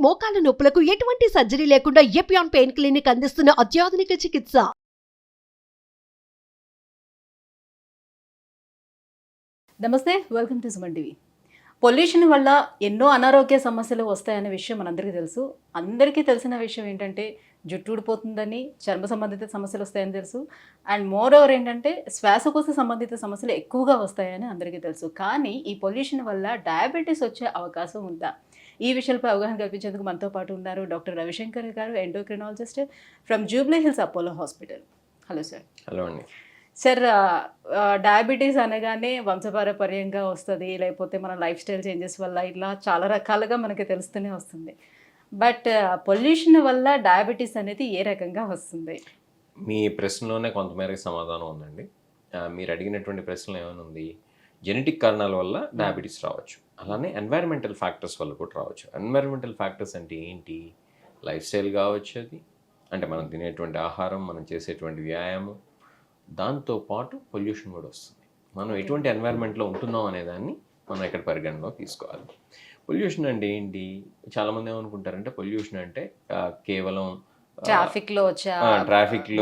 మోకాల నొప్పులకు ఎటువంటి సర్జరీ లేకుండా ఎపియాన్ పెయిన్ క్లినిక్ అందిస్తున్న అత్యాధునిక చికిత్స. నమస్తే, welcome to Suman TV. Pollution వల్ల ఎన్నో అనారోగ్య సమస్యలు వస్తాయనే విషయం మనందరికీ తెలుసు. అందరికీ తెలిసిన విషయం ఏంటంటే జుట్టు ఊడిపోతుందని, చర్మ సంబంధిత సమస్యలు వస్తాయని తెలుసు. అండ్ మోర్ ఓవర్ ఏంటంటే శ్వాసకోశ సంబంధిత సమస్యలు ఎక్కువగా వస్తాయని అందరికీ తెలుసు. కానీ ఈ పొల్యూషన్ వల్ల డయాబెటీస్ వచ్చే అవకాశం ఉందా? ఈ విషయాలపై అవగాహన కల్పించేందుకు మనతో పాటు ఉన్నారు డాక్టర్ రవిశంకర్ గారు, endocrinologist from Jubilee hills Apollo hospital. Hello sir. Hello అండి. సార్, డయాబెటీస్ అనగానే వంశపారపర్యంగా వస్తుంది, లేకపోతే మన లైఫ్ స్టైల్ చేంజెస్ వల్ల ఇట్లా చాలా రకాలుగా మనకి తెలుస్తూనే వస్తుంది. బట్ పొల్యూషన్ వల్ల డయాబెటీస్ అనేది ఏ రకంగా వస్తుంది? మీ ప్రశ్నలోనే కొంతమేరకు సమాధానం ఉందండి. మీరు అడిగినటువంటి ప్రశ్నలో ఏమైనా ఉంది, జెనెటిక్ కారణాల వల్ల డయాబెటీస్ రావచ్చు, అలానే ఎన్వైరన్మెంటల్ ఫ్యాక్టర్స్ వల్ల కూడా రావచ్చు. ఎన్వైరన్మెంటల్ ఫ్యాక్టర్స్ అంటే ఏంటి? లైఫ్ స్టైల్ కావచ్చు, అది అంటే మనం తినేటువంటి ఆహారం, మనం చేసేటువంటి వ్యాయామం, దాంతోపాటు పొల్యూషన్ కూడా వస్తుంది. మనం ఎటువంటి ఎన్వైరన్మెంట్లో ఉంటున్నాం అనేదాన్ని మనం ఇక్కడ పరిగణలోకి తీసుకోవాలి. పొల్యూషన్ అంటే ఏంటి? చాలామంది ఏమనుకుంటారంటే పొల్యూషన్ అంటే కేవలం ట్రాఫిక్లో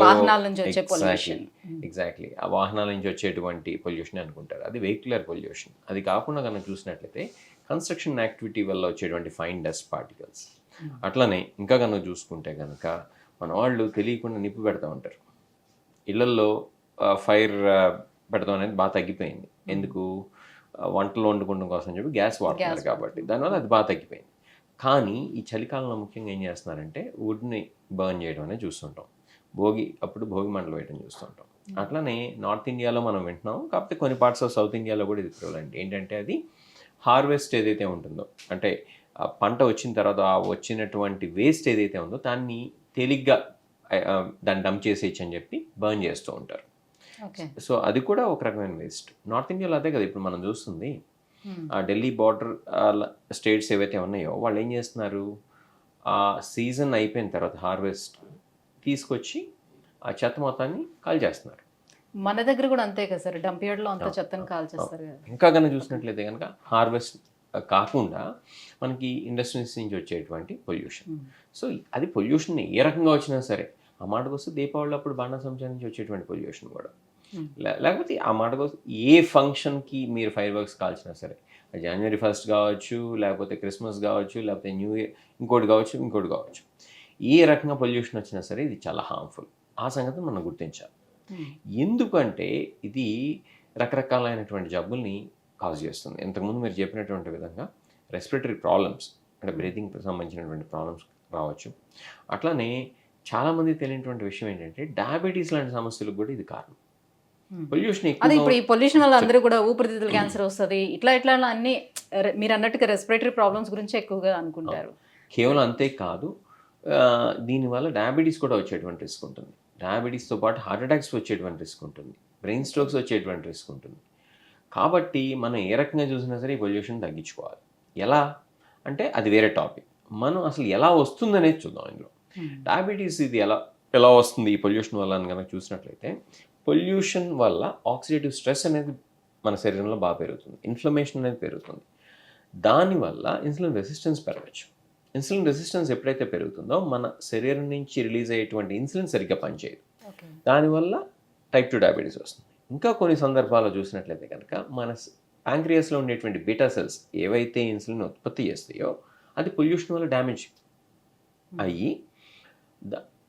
వాహనాల నుంచి వచ్చే పొల్యూషన్. ఎగ్జాక్ట్లీ, ఆ వాహనాల నుంచి వచ్చేటువంటి పొల్యూషన్ అనుకుంటారు. అది వెహికులర్ పొల్యూషన్. అది కాకుండా కనుక చూసినట్లయితే కన్స్ట్రక్షన్ యాక్టివిటీ వల్ల వచ్చేటువంటి ఫైన్ డస్ట్ పార్టికల్స్, అట్లనే ఇంకా కనుక చూసుకుంటే కనుక మన వాళ్ళు తెలియకుండా నిప్పు పెడతా ఉంటారు. ఇళ్లల్లో ఫైర్ పెడతాం అనేది బాగా తగ్గిపోయింది. ఎందుకు? వంటలు వండుకోవడం కోసం చెప్పి గ్యాస్ వాడుతున్నారు కాబట్టి దానివల్ల అది బాగా తగ్గిపోయింది. కానీ ఈ చలికాలంలో ముఖ్యంగా ఏం చేస్తున్నారంటే వుడ్ని బర్న్ చేయడం అనేది చూస్తుంటాం. అప్పుడు భోగి మంటలు వేయడం చూస్తుంటాం. అట్లనే నార్త్ ఇండియాలో మనం వింటున్నాం, కాకపోతే కొన్ని పార్ట్స్ ఆఫ్ సౌత్ ఇండియాలో కూడా ఇది ప్రివలెంట్. ఏంటంటే అది హార్వెస్ట్ ఏదైతే ఉంటుందో, అంటే పంట వచ్చిన తర్వాత వచ్చినటువంటి వేస్ట్ ఏదైతే ఉందో దాన్ని తేలిగ్గా దాన్ని డంప్ చేసేయచ్చు అని చెప్పి బర్న్ చేస్తూ ఉంటారు. సో అది కూడా ఒక రకమైన వేస్ట్. నార్త్ ఇండియాలో అదే కదా ఇప్పుడు మనం చూస్తుంది. ఆ ఢిల్లీ బార్డర్ స్టేట్స్ ఏవైతే ఉన్నాయో వాళ్ళు ఏం చేస్తున్నారు, ఆ సీజన్ అయిపోయిన తర్వాత హార్వెస్ట్ తీసుకొచ్చి ఆ చెత్త మొత్తాన్ని కాల్ చేస్తున్నారు. మన దగ్గర కూడా అంతే కదా సార్, డంప్ యార్డ్లో అంత చెత్తను కాల్ చేస్తారు. ఇంకా కనుక చూసినట్లయితే కనుక హార్వెస్ట్ కాకుండా మనకి ఇండస్ట్రీస్ నుంచి వచ్చేటువంటి పొల్యూషన్. సో అది పొల్యూషన్ ఏ రకంగా వచ్చినా సరే, ఆ మాటకు వస్తే దీపావళి అప్పుడు బాణాసంచా నుంచి వచ్చేటువంటి పొల్యూషన్ కూడా, లేకపోతే ఆ మాటకు వస్తే ఏ ఫంక్షన్కి మీరు ఫైర్ వర్క్స్ కాల్చినా సరే, జనవరి 1 కావచ్చు, లేకపోతే క్రిస్మస్ కావచ్చు, లేకపోతే న్యూ ఇయర్ ఇంకోటి కావచ్చు, ఏ రకంగా పొల్యూషన్ వచ్చినా సరే ఇది చాలా హార్మ్ఫుల్. ఆ సంగతి మనం గుర్తించాలి. ఎందుకంటే ఇది రకరకాలైనటువంటి జబ్బుల్ని కాజ్ చేస్తుంది. ఇంతకుముందు మీరు చెప్పినటువంటి విధంగా రెస్పిరేటరీ ప్రాబ్లమ్స్, అంటే బ్రీతింగ్కి సంబంధించినటువంటి ప్రాబ్లమ్స్ రావచ్చు. అట్లానే చాలామంది తెలియనటువంటి విషయం ఏంటంటే డయాబెటీస్ లాంటి సమస్యలకు కూడా ఇది కారణం. పొల్యూషన్ అదే ఇప్పుడు ఈ పొల్యూషన్ వల్ల అందరూ కూడా ఊపిరితిత్తుల క్యాన్సర్ వస్తుంది, ఇట్లా అన్ని మీరు అన్నట్టుగా రెస్పిరేటరీ ప్రాబ్లమ్స్ గురించి ఎక్కువగా అనుకుంటారు. కేవలం అంతే కాదు, దీనివల్ల డయాబెటీస్ కూడా వచ్చేటువంటి రిస్క్ ఉంటుంది. డయాబెటీస్తో పాటు హార్ట్ అటాక్స్ వచ్చేటువంటి రిస్క్ ఉంటుంది, బ్రెయిన్ స్ట్రోక్స్ వచ్చేటువంటి రిస్క్ ఉంటుంది. కాబట్టి మనం ఏ రకంగా చూసినా సరే ఈ పొల్యూషన్ తగ్గించుకోవాలి. ఎలా అంటే అది వేరే టాపిక్. మనం అసలు ఎలా వస్తుందనేది చూద్దాం. ఇందులో డయాబెటీస్ ఇది ఎలా వస్తుంది ఈ పొల్యూషన్ వల్ల అని కనుక చూసినట్లయితే, పొల్యూషన్ వల్ల ఆక్సిడేటివ్ స్ట్రెస్ అనేది మన శరీరంలో బాగా పెరుగుతుంది, ఇన్ఫ్లమేషన్ అనేది పెరుగుతుంది. దానివల్ల ఇన్సులిన్ రెసిస్టెన్స్ పెరగచ్చు. ఇన్సులిన్ రెసిస్టెన్స్ ఎప్పుడైతే పెరుగుతుందో మన శరీరం నుంచి రిలీజ్ అయ్యేటువంటి ఇన్సులిన్ సరిగ్గా పనిచేయదు. దానివల్ల టైప్ 2 డయాబెటీస్ వస్తుంది. ఇంకా కొన్ని సందర్భాల్లో చూసినట్లయితే కనుక మన ప్యాంక్రియాస్లో ఉండేటువంటి బీటా సెల్స్ ఏవైతే ఇన్సులిన్ ఉత్పత్తి చేస్తాయో అది పొల్యూషన్ వల్ల డ్యామేజ్ అయ్యి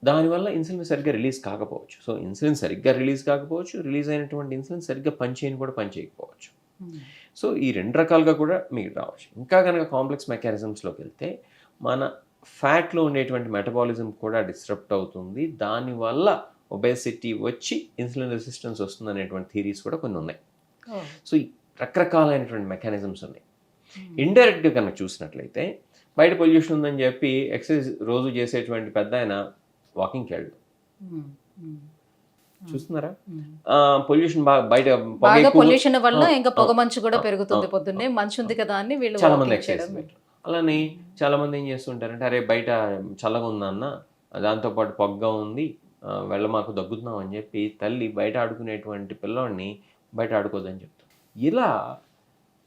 దానివల్ల ఇన్సులిన్ సరిగ్గా రిలీజ్ కాకపోవచ్చు. సో ఇన్సులిన్ సరిగ్గా రిలీజ్ కాకపోవచ్చు, రిలీజ్ అయినటువంటి ఇన్సులిన్ సరిగ్గా పనిచేయకపోవచ్చు. సో ఈ 2 రకాలుగా కూడా మీకు రావచ్చు. ఇంకా కనుక కాంప్లెక్స్ మెకానిజమ్స్లోకి వెళ్తే మన ఫ్యాట్లో ఉండేటువంటి మెటబాలిజం కూడా డిస్టర్బ్ అవుతుంది. దానివల్ల ఒబేసిటీ వచ్చి ఇన్సులిన్ రెసిస్టెన్స్ వస్తుంది అనేటువంటి థీరీస్ కూడా కొన్ని ఉన్నాయి. సో ఈ రకరకాలైనటువంటి మెకానిజమ్స్ ఉన్నాయి. ఇండైరెక్ట్గా కనుక చూసినట్లయితే బయట పొల్యూషన్ ఉందని చెప్పి ఎక్సర్సైజ్ రోజు చేసేటువంటి పెద్ద ఆయన వాకింగ్కి వెళ్ళడు. చూస్తున్నారా? పొల్యూషన్ బయట పొల్యూషన్ వల్ల ఇంకా పొగ మంచు కూడా పెరుగుతుంది. పొద్దున్నే మంచు ఉంది కదా అని వీళ్ళు చాలా మంది ఎక్సర్సైజ్ పెట్టరు. అలానే చాలా మంది ఏం చేస్తుంటారంటే, అరే బయట చల్లగా ఉందన్న, దాంతోపాటు పొగగా ఉంది, వెళ్ళమాకు దగ్గుతున్నాం అని చెప్పి తల్లి బయట ఆడుకునేటువంటి పిల్లోడిని బయట ఆడుకోదని చెప్తారు. ఇలా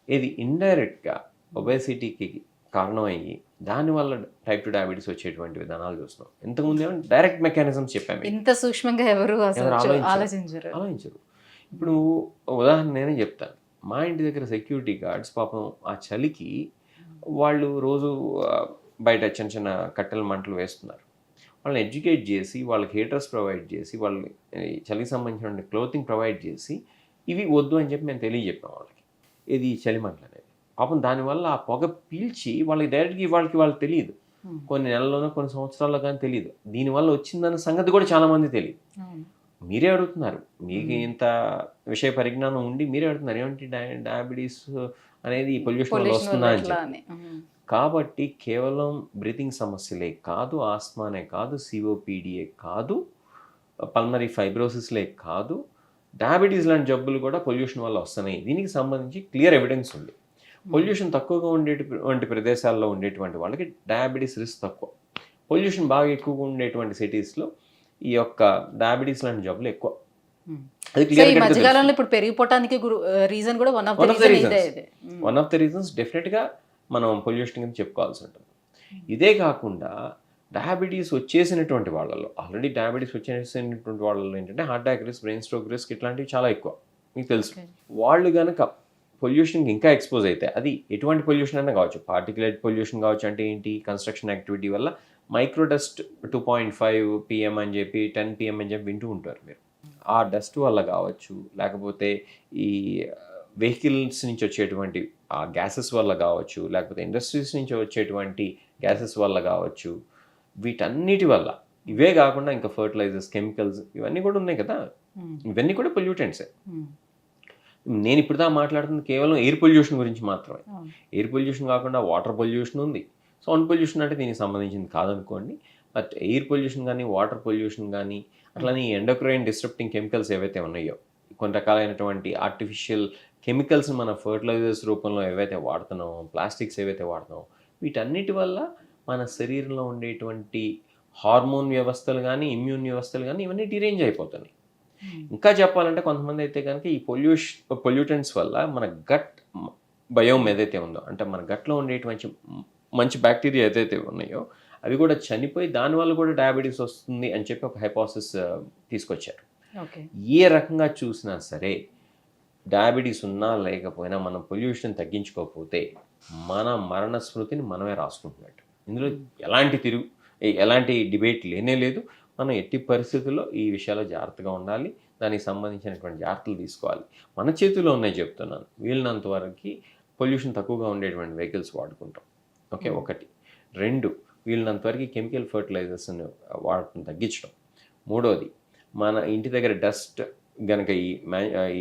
ఇది ఇండైరెక్ట్గా ఒబేసిటీకి కారణమయ్యి దానివల్ల టైప్ 2 డయాబెటీస్ వచ్చేటువంటి విధానాలు చూస్తున్నాం. ఇంతకుముందు ఏమో డైరెక్ట్ మెకానిజమ్స్ చెప్పాము, ఇంత సూక్ష్మంగా ఎవరు అసలు ఆలోచించరు. ఆలోచించరు. ఇప్పుడు ఉదాహరణ నేనే చెప్తాను. మా ఇంటి దగ్గర సెక్యూరిటీ గార్డ్స్ పాపం ఆ చలికి వాళ్ళు రోజు బయట చిన్న చిన్న కట్టెల మంటలు వేస్తున్నారు. వాళ్ళని ఎడ్యుకేట్ చేసి, వాళ్ళకి హీటర్స్ ప్రొవైడ్ చేసి, వాళ్ళని చలికి సంబంధించిన క్లోతింగ్ ప్రొవైడ్ చేసి, ఇవి వద్దు అని చెప్పి మేము తెలియజెప్పాం వాళ్ళకి. ఇది చలి మంటలు అనేది పాపం దానివల్ల ఆ పొగ పీల్చి వాళ్ళకి డైరెక్ట్గా వాళ్ళకి తెలియదు, కొన్ని నెలల్లోనో కొన్ని సంవత్సరాల్లో కానీ తెలియదు. దీనివల్ల వచ్చిందన్న సంగతి కూడా చాలామంది తెలియదు. మీరే అడుగుతున్నారు, మీకు ఇంత విషయ పరిజ్ఞానం ఉండి మీరే అడుగుతున్నారు ఏమంటే డయాబెటీస్ అనేది ఈ పొల్యూషన్ వల్ల వస్తుందా అని చెప్పి. కాబట్టి కేవలం బ్రీతింగ్ సమస్యలే కాదు, ఆస్మానే కాదు, సిఓపిడియే కాదు, పల్మరీ ఫైబ్రోసిస్లే కాదు, డయాబెటీస్ లాంటి జబ్బులు కూడా పొల్యూషన్ వల్ల వస్తున్నాయి. దీనికి సంబంధించి క్లియర్ ఎవిడెన్స్ ఉంది. పొల్యూషన్ తక్కువగా ఉండేటువంటి ప్రదేశాల్లో ఉండేటువంటి వాళ్ళకి డయాబెటీస్ రిస్క్ తక్కువ. పొల్యూషన్ బాగా ఎక్కువగా ఉండేటువంటి సిటీస్లో ఈ యొక్క డయాబెటీస్ లాంటి జబ్బులు ఎక్కువ. అది ఈ మధ్యకాలంలో ఇప్పుడు పెరిగిపోవడానికి రీజన్ కూడా వన్ ఆఫ్ ద రీజన్స్ డెఫినెట్గా మనం పొల్యూషన్ కింద చెప్పుకోవాల్సి ఉంటుంది. ఇదే కాకుండా డయాబెటీస్ వచ్చేసినటువంటి వాళ్ళలో, ఆల్రెడీ డయాబెటీస్ వచ్చేసినటువంటి వాళ్ళలో ఏంటంటే heart attack risk, brain stroke risk ఇట్లాంటివి చాలా ఎక్కువ. మీకు తెలుసు. వాళ్ళు కనుక పొల్యూషన్కి ఇంకా ఎక్స్పోజ్ అయితే, అది ఎటువంటి పొల్యూషన్ అయినా కావచ్చు, పార్టికులేట్ పొల్యూషన్ కావచ్చు, అంటే ఏంటి, కన్స్ట్రక్షన్ యాక్టివిటీ వల్ల మైక్రో డస్ట్ 2.5 PM అని చెప్పి 10 PM అని చెప్పి వింటూ ఉంటారు మీరు. ఆ డస్ట్ వల్ల కావచ్చు, లేకపోతే ఈ వెహికల్స్ నుంచి వచ్చేటువంటి ఆ గ్యాసెస్ వల్ల కావచ్చు, లేకపోతే ఇండస్ట్రీస్ నుంచి వచ్చేటువంటి గ్యాసెస్ వల్ల కావచ్చు, వీటన్నిటి వల్ల. ఇవే కాకుండా ఇంకా ఫర్టిలైజర్స్, కెమికల్స్ ఇవన్నీ కూడా ఉన్నాయి కదా, ఇవన్నీ కూడా పొల్యూటెంట్సే. నేను ఇప్పుడు మాట్లాడుతుంది కేవలం ఎయిర్ పొల్యూషన్ గురించి మాత్రమే. ఎయిర్ పొల్యూషన్ కాకుండా వాటర్ పొల్యూషన్ ఉంది, సౌండ్ పొల్యూషన్ అంటే దీనికి సంబంధించింది కాదనుకోండి. బట్ ఎయిర్ పొల్యూషన్ కానీ, వాటర్ పొల్యూషన్ కానీ, అట్లనే ఈ ఎండోక్రైన్ డిస్ట్రప్టింగ్ కెమికల్స్ ఏవైతే ఉన్నాయో, కొన్ని రకాలైనటువంటి ఆర్టిఫిషియల్ కెమికల్స్ మన ఫర్టిలైజర్స్ రూపంలో ఏవైతే వాడుతున్నామో, ప్లాస్టిక్స్ ఏవైతే వాడుతున్నామో, వీటన్నిటి వల్ల మన శరీరంలో ఉండేటువంటి హార్మోన్ వ్యవస్థలు కానీ, ఇమ్యూన్ వ్యవస్థలు కానీ ఇవన్నీ డిరేంజ్ అయిపోతున్నాయి. ఇంకా చెప్పాలంటే కొంతమంది అయితే కనుక ఈ పొల్యూటెంట్స్ వల్ల మన గట్ బయోమ్ ఏదైతే ఉందో, అంటే మన గట్లో ఉండేటువంటి మంచి బ్యాక్టీరియా ఏదైతే ఉన్నాయో అవి కూడా చనిపోయి దానివల్ల కూడా డయాబెటీస్ వస్తుంది అని చెప్పి ఒక హైపోథసిస్ తీసుకొచ్చారు. ఏ రకంగా చూసినా సరే డయాబెటీస్ ఉన్నా లేకపోయినా మనం పొల్యూషన్ తగ్గించుకోకపోతే మన మరణ స్మృతిని మనమే రాసుకుంటున్నట్టు. ఇందులో ఎలాంటి డిబేట్ లేనే లేదు. మనం ఎట్టి పరిస్థితుల్లో ఈ విషయాల్లో జాగ్రత్తగా ఉండాలి, దానికి సంబంధించినటువంటి జాగ్రత్తలు తీసుకోవాలి. మన చేతిలో ఉన్నాయి చెప్తున్నాను. వీళ్ళనంత వరకు పొల్యూషన్ తక్కువగా ఉండేటువంటి వెహికల్స్ వాడుకుంటాం. ఓకే, 1. 2, వీళ్ళనంత వరకు కెమికల్ ఫర్టిలైజర్స్ని వాడటం తగ్గించడం. 3వది, మన ఇంటి దగ్గర డస్ట్ కనుక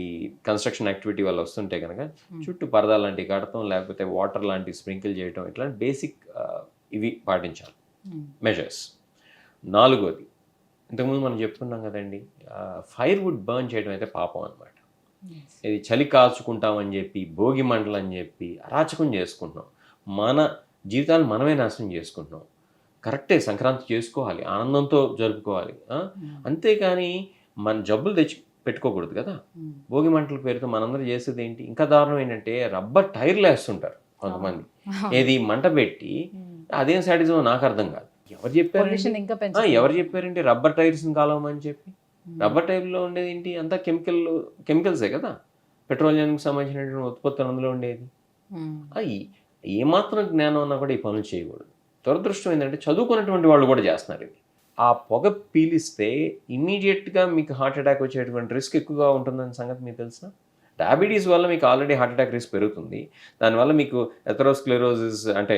ఈ కన్స్ట్రక్షన్ యాక్టివిటీ వల్ల వస్తుంటే కనుక చుట్టూ పరదా లాంటివి కడతాం, లేకపోతే వాటర్ లాంటివి స్ప్రింకిల్ చేయడం, ఇట్లాంటి బేసిక్ ఇవి పాటించాలి మెజర్స్. 4వది, ఇంతకుముందు మనం చెప్పుకున్నాం కదండి, ఫైర్ వుడ్ బర్న్ చేయడం అయితే పాపం అనమాట. ఇది చలి కాల్చుకుంటామని చెప్పి, భోగి మంటలు అని చెప్పి అరాచకం చేసుకుంటున్నాం. మన జీవితాలు మనమే నాశనం చేసుకుంటున్నాం. కరెక్టే, సంక్రాంతి చేసుకోవాలి, ఆనందంతో జరుపుకోవాలి, అంతేకాని మన జబ్బులు తెచ్చి పెట్టుకోకూడదు కదా. భోగి మంటల పేరుతో మనందరూ చేసేది ఏంటి, ఇంకా దారుణం ఏంటంటే రబ్బర్ టైర్లు వేస్తుంటారు కొంతమంది. ఏది మంట పెట్టి, అదేం సాడిజం నాకు అర్థం కాదు. ఎవరు చెప్పారంటే రబ్బర్ టైర్స్ని కాలవమని చెప్పి? రబ్బర్ టైర్లో ఉండేది ఏంటి, అంతా కెమికల్సే కదా, పెట్రోలియంకి సంబంధించినటువంటి ఉత్పత్తులు అందులో ఉండేది. ఏమాత్రం జ్ఞానం ఉన్నా కూడా ఈ పనులు చేయకూడదు. దురదృష్టం ఏంటంటే చదువుకున్నటువంటి వాళ్ళు కూడా చేస్తున్నారు ఇది. ఆ పొగ పీలిస్తే ఇమీడియట్గా మీకు హార్ట్ అటాక్ వచ్చేటువంటి రిస్క్ ఎక్కువగా ఉంటుందనే సంగతి మీకు తెలుసా? డయాబెటీస్ వల్ల మీకు ఆల్రెడీ హార్ట్ అటాక్ రిస్క్ పెరుగుతుంది. దానివల్ల మీకు ఎథెరోస్క్లెరోసిస్ అంటే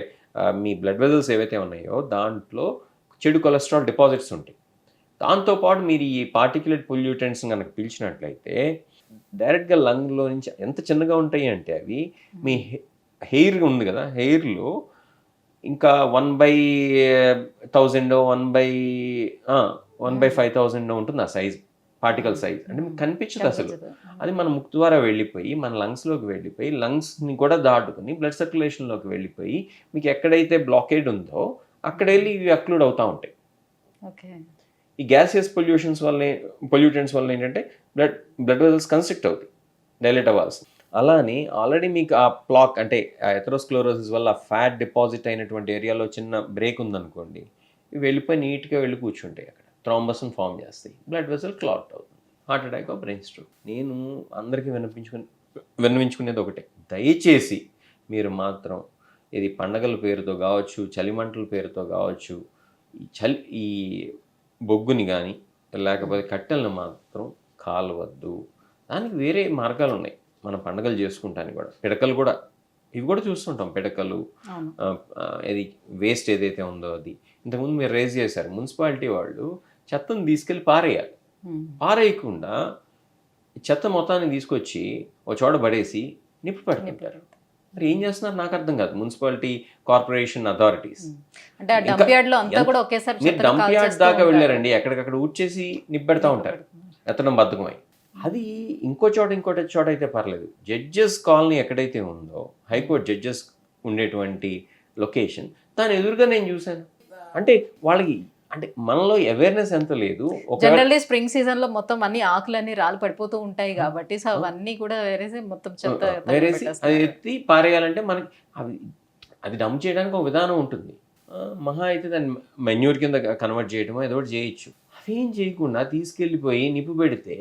మీ బ్లడ్ వెజల్స్ ఏవైతే ఉన్నాయో దాంట్లో చెడు కొలెస్ట్రాల్ డిపాజిట్స్ ఉంటాయి. దాంతోపాటు మీరు ఈ పార్టిక్యులేట్ పొల్యూటెంట్స్ కనుక పీల్చినట్లయితే డైరెక్ట్గా లంగ్లో నుంచి ఎంత చిన్నగా ఉంటాయి అంటే అవి మీ హెయిర్ ఉంది కదా, హెయిర్లో ఇంకా 1/1000 1/5000 ఉంటుంది ఆ సైజ్, పార్టికల్ సైజ్. అంటే మీకు కనిపించదు అసలు. అది మన ముక్కు ద్వారా వెళ్ళిపోయి మన లంగ్స్లోకి వెళ్ళిపోయి లంగ్స్ని కూడా దాటుకుని బ్లడ్ సర్క్యులేషన్లోకి వెళ్ళిపోయి మీకు ఎక్కడైతే బ్లాకేడ్ ఉందో అక్కడ వెళ్ళి ఇవి అక్లూడ్ అవుతూ ఉంటాయి. ఈ గ్యాసియస్ పొల్యూటెంట్స్ వల్ల ఏంటంటే బ్లడ్ వెజల్స్ కన్స్ట్రిక్ట్ అవుతాయి, డైలేట్ అవ్వాల్సి. అలానే ఆల్రెడీ మీకు ఆ ప్లాక్ అంటే ఎథెరోస్క్లెరోసిస్ వల్ల ఫ్యాట్ డిపాజిట్ అయినటువంటి ఏరియాలో చిన్న బ్రేక్ ఉందనుకోండి, ఇవి వెళ్ళిపోయి నీట్గా వెళ్ళి కూర్చుంటాయి అక్కడ, థ్రాంబస్ని ఫామ్ చేస్తాయి, బ్లడ్ వెసల్ క్లాట్ అవుతుంది, హార్ట్ అటాక్ బ్రెయిన్ స్ట్రోక్. నేను అందరికీ విన్నవించుకునేది ఒకటే, దయచేసి మీరు మాత్రం ఇది పండగల పేరుతో కావచ్చు, చలిమంటల పేరుతో కావచ్చు, ఈ బొగ్గుని కానీ లేకపోతే కట్టెలను మాత్రం కాలవద్దు. దానికి వేరే మార్గాలు ఉన్నాయి, మనం పండగలు చేసుకుంటానికి కూడా. పిడకలు కూడా, ఇవి కూడా చూస్తుంటాం, పిడకలు, ఇది వేస్ట్ ఏదైతే ఉందో అది. ఇంతకుముందు మీరు రేజ్ చేశారు, మున్సిపాలిటీ వాళ్ళు చెత్తను తీసుకెళ్ళి పారేయాలి. పారేయకుండా చెత్త మొత్తాన్ని తీసుకొచ్చి ఒక చోట పడేసి నిప్పు పెడుతుంటారు. మరి ఏం చేస్తున్నారు నాకు అర్థం కాదు మున్సిపాలిటీ కార్పొరేషన్ అథారిటీస్. అంటే ఆ డంప్ యార్డ్ లో అంతా కూడా ఒకేసారి మీరు డంప్ యార్డ్ దాకా వెళ్ళారండి, ఎక్కడికక్కడ ఊడ్చేసి నిప్పెడతా ఉంటారు, ఎత్తడం బద్ధకమై. అది ఇంకో చోట అయితే పర్లేదు. జడ్జెస్ కాలనీ ఎక్కడైతే ఉందో, హైకోర్టు జడ్జెస్ ఉండేటువంటి లొకేషన్, దాని ఎదురుగా నేను చూశాను. అంటే వాళ్ళకి అంటే మనలో అవేర్నెస్ ఎంత లేదు. జనరల్లీ స్ప్రింగ్ సీజన్ లో మొత్తం అన్ని ఆకులన్నీ రాళ్ళు పడిపోతూ ఉంటాయి కాబట్టి సో అవన్నీ కూడా వేరేసి మొత్తం చెత్త వేరేసి అది ఎత్తి పారేయాలంటే మనకి అది డంప్ చేయడానికి ఒక విధానం ఉంటుంది. మహా అయితే దాన్ని మెన్యూర్ కింద కన్వర్ట్ చేయడమో ఏదో ఒకటి చేయొచ్చు. అవేం చేయకుండా తీసుకెళ్ళిపోయి నిప్పు పెడితే,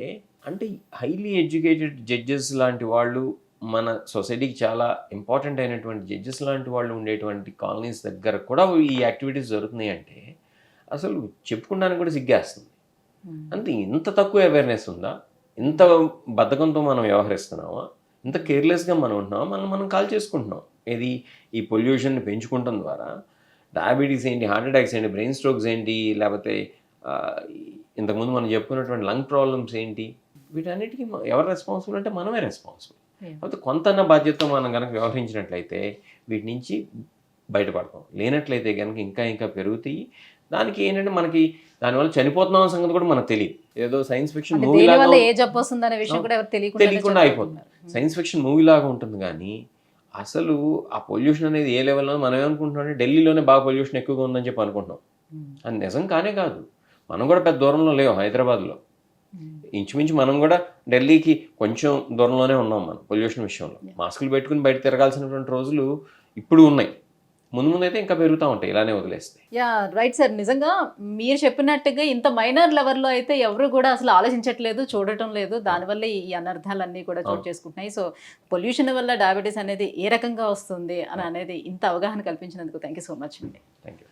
అంటే హైలీ ఎడ్యుకేటెడ్ జడ్జెస్ లాంటి వాళ్ళు, మన సొసైటీకి చాలా ఇంపార్టెంట్ అయినటువంటి జడ్జెస్ లాంటి వాళ్ళు ఉండేటువంటి కాలనీస్ దగ్గర కూడా ఈ యాక్టివిటీస్ జరుగుతున్నాయి అంటే అసలు చెప్పుకోవడానికి కూడా సిగ్గేస్తుంది. అంటే ఇంత తక్కువ అవేర్నెస్ ఉందా? ఇంత బద్ధకంతో మనం వ్యవహరిస్తున్నామా? ఇంత కేర్లెస్గా మనం ఉంటున్నామా? మనం కాల్ చేసుకుంటున్నాం. ఏది ఈ పొల్యూషన్ని పెంచుకోవడం ద్వారా డయాబెటీస్ ఏంటి, హార్ట్ అటాక్స్ ఏంటి, బ్రెయిన్ స్ట్రోక్స్ ఏంటి, లేకపోతే ఇంతకుముందు మనం చెప్పుకున్నటువంటి లంగ్ ప్రాబ్లమ్స్ ఏంటి, వీటన్నిటికీ ఎవరు రెస్పాన్సిబుల్ అంటే మనమే రెస్పాన్సిబుల్. కాకపోతే కొంతన్న బాధ్యతతో మనం కనుక వ్యవహరించినట్లయితే వీటి నుంచి బయటపడతాం. లేనట్లయితే కనుక ఇంకా పెరుగుతాయి. దానికి ఏంటంటే మనకి దానివల్ల చనిపోతున్నాం సంగతి కూడా మనకు తెలియదు. ఏదో సైన్స్ ఫిక్షన్ మూవీ తెలియకుండా అయిపోతుంది. సైన్స్ ఫిక్షన్ మూవీ లాగా ఉంటుంది. కానీ అసలు ఆ పొల్యూషన్ అనేది ఏ లెవెల్లో మనం ఏమనుకుంటున్నాం అంటే ఢిల్లీలోనే బాగా పొల్యూషన్ ఎక్కువగా ఉందని చెప్పి అనుకుంటున్నాం. అది నిజం కానే కాదు. మనం కూడా పెద్ద దూరంలో లేవు. హైదరాబాద్లో ఇంచుమించు మనం కూడా ఢిల్లీకి కొంచెం దూరంలోనే ఉన్నాం మనం పొల్యూషన్ విషయంలో. మాస్కులు పెట్టుకుని బయట తిరగాల్సినటువంటి రోజులు ఇప్పుడు ఉన్నాయి. ముందు అయితే ఇంకా పెరుగుతూ ఉంటాయి ఇలానే వదిలేస్తే. Yeah right sir. నిజంగా మీరు చెప్పినట్టుగా ఇంత మైనర్ లెవెల్లో అయితే ఎవరు కూడా అసలు ఆలోచించట్లేదు, చూడటం లేదు. దానివల్ల ఈ అనర్థాలన్నీ కూడా చోటు చేసుకుంటున్నాయి. సో పొల్యూషన్ వల్ల డయాబెటీస్ అనేది ఏ రకంగా వస్తుంది అని అనేది ఇంత అవగాహన కల్పించినందుకు థ్యాంక్ యూ సో మచ్ అండి. Thank you.